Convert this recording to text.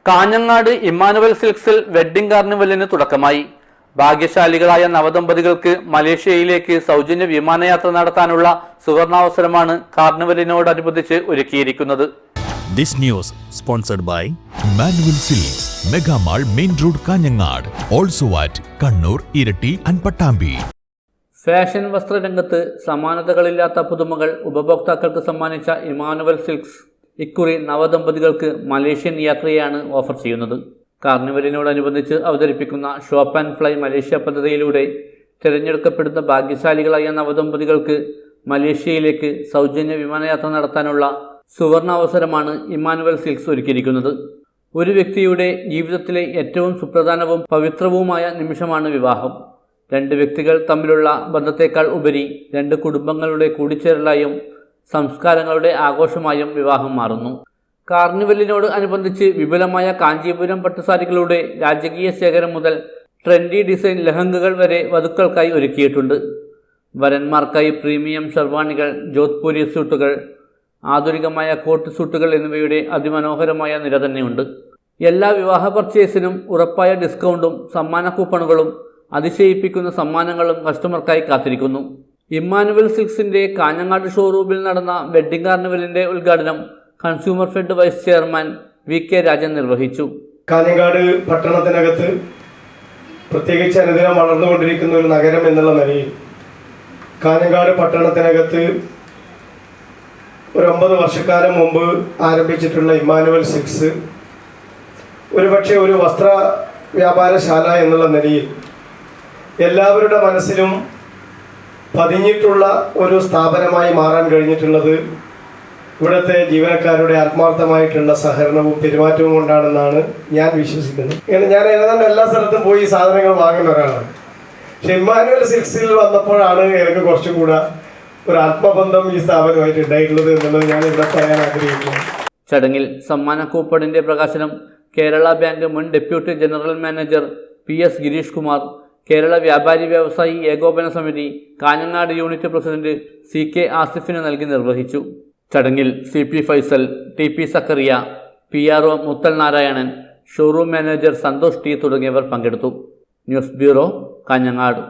Kanhangad Emmanuel സിൽക്സിൽ wedding കാർണിവലിന് തുടക്കമായി. ഭാഗ്യശാലികളായ നവദമ്പതികൾക്ക് മലേഷ്യയിലേക്ക് സൗജന്യ വിമാനയാത്ര നടത്താനുള്ള സുവർണാവസരമാണ് കാർണിവലിനോടനുബന്ധിച്ച് ഒരുക്കിയിരിക്കുന്നത്. This news sponsored by Manual Silks, Mega Mall, Main Road, Kanyangad, also at Kannur, Irati and Pattambi. Fashion വസ്ത്രരംഗത്ത് സമാനതകളില്ലാത്ത പുതുമകൾ ഉപഭോക്താക്കൾക്ക് സമ്മാനിച്ച ഇമ്മാനുവൽ സിൽക്സ് ഇക്കുറി നവദമ്പതികൾക്ക് മലേഷ്യൻ യാത്രയാണ് ഓഫർ ചെയ്യുന്നത്. കാർണിവലിനോടനുബന്ധിച്ച് അവതരിപ്പിക്കുന്ന ഷോപ്പ് ആൻഡ് ഫ്ലൈ മലേഷ്യ പദ്ധതിയിലൂടെ തിരഞ്ഞെടുക്കപ്പെടുന്ന ഭാഗ്യശാലികളായ നവദമ്പതികൾക്ക് മലേഷ്യയിലേക്ക് സൗജന്യ വിമാനയാത്ര നടത്താനുള്ള സുവർണ അവസരമാണ് ഇമ്മാനുവൽ സിൽക്സ് ഒരുക്കിയിരിക്കുന്നത്. ഒരു വ്യക്തിയുടെ ജീവിതത്തിലെ ഏറ്റവും സുപ്രധാനവും പവിത്രവുമായ നിമിഷമാണ് വിവാഹം. രണ്ട് വ്യക്തികൾ തമ്മിലുള്ള ബന്ധത്തേക്കാൾ ഉപരി രണ്ട് കുടുംബങ്ങളുടെ കൂടിച്ചേരലായും സംസ്കാരങ്ങളുടെ ആഘോഷമായും വിവാഹം മാറുന്നു. കാർണിവലിനോട് അനുബന്ധിച്ച് വിപുലമായ കാഞ്ചീപുരം പട്ടുസാരികളുടെ രാജകീയ ശേഖരം മുതൽ ട്രെൻഡി ഡിസൈൻ ലഹങ്കകൾ വരെ വധുക്കൾക്കായി ഒരുക്കിയിട്ടുണ്ട്. വരന്മാർക്കായി പ്രീമിയം ഷർവാണികൾ, ജോധ്പൂരി സൂട്ടുകൾ, ആധുനികമായ കോട്ട് സൂട്ടുകൾ എന്നിവയുടെ അതിമനോഹരമായ നിര തന്നെയുണ്ട്. എല്ലാ വിവാഹ പർച്ചേസിനും ഉറപ്പായ ഡിസ്കൗണ്ടും സമ്മാന കൂപ്പണുകളും അതിശയിപ്പിക്കുന്ന സമ്മാനങ്ങളും കസ്റ്റമർക്കായി കാത്തിരിക്കുന്നു. ഇമ്മാനുവൽ സിൽക്സിന്റെ കാഞ്ഞങ്ങാട് ഷോറൂമിൽ നടന്ന വെഡ്ഡിംഗ് കാർണിവലിന്റെ ഉദ്ഘാടനം consumer fed vice chairman VK Rajan നിർവഹിച്ചു. കാഞ്ഞങ്ങാട് പട്ടണത്തിനകത്ത് പ്രത്യേകിച്ച് അനുദിനം വളർന്നുകൊണ്ടിരിക്കുന്ന ഒരു നഗരം എന്നുള്ള നിലയിൽ കാഞ്ഞങ്ങാട് പട്ടണത്തിനകത്ത് ഒരു 9 വർഷക്കാലം മുമ്പ് ആരംഭിച്ചിട്ടുള്ള ഇമ്മാനുവൽ സിൽക്സ് ഒരുപക്ഷെ ഒരു വസ്ത്ര വ്യാപാരശാല എന്നുള്ള നിലയിൽ എല്ലാവരുടെ മനസ്സിലും പതിഞ്ഞിട്ടുള്ള ഒരു സ്ഥാപനമായി മാറാൻ കഴിഞ്ഞിട്ടുള്ളത് ഇവിടുത്തെ ജീവനക്കാരുടെ ആത്മാർത്ഥമായിട്ടുള്ള സഹകരണവും പെരുമാറ്റവും കൊണ്ടാണെന്നാണ് ഞാൻ വിശ്വസിക്കുന്നത്. ഞാൻ ഏതാണ്ട് എല്ലാ സ്ഥലത്തും പോയി സാധനങ്ങൾ വാങ്ങുന്ന ഒരാളാണ്. പക്ഷെ ഇമ്മാനുവൽ സിൽക്സിൽ വന്നപ്പോഴാണ് എനിക്ക് കുറച്ചും കൂടെ ഒരു ആത്മബന്ധം ഈ സ്ഥാപനമായിട്ട് ഉണ്ടായിട്ടുള്ളത് എന്നുള്ളത് ഞാൻ ഇവിടെ പറയാൻ ആഗ്രഹിക്കുന്നു. ചടങ്ങിൽ സമ്മാന കൂപ്പണിന്റെ പ്രകാശനം കേരള ബാങ്ക് മുൻ deputy general manager PS Girish Kumar, Kerala വ്യാപാരി വ്യവസായി ഏകോപന സമിതി കാഞ്ഞങ്ങാട് യൂണിറ്റ് പ്രസിഡന്റ് CK ആസിഫിന് നൽകി നിർവഹിച്ചു. ചടങ്ങിൽ CP Faisal, TP Zakaria, PRO Muthal Narayanan, showroom manager Santhosh T തുടങ്ങിയവർ പങ്കെടുത്തു. News bureau, Kanhangad.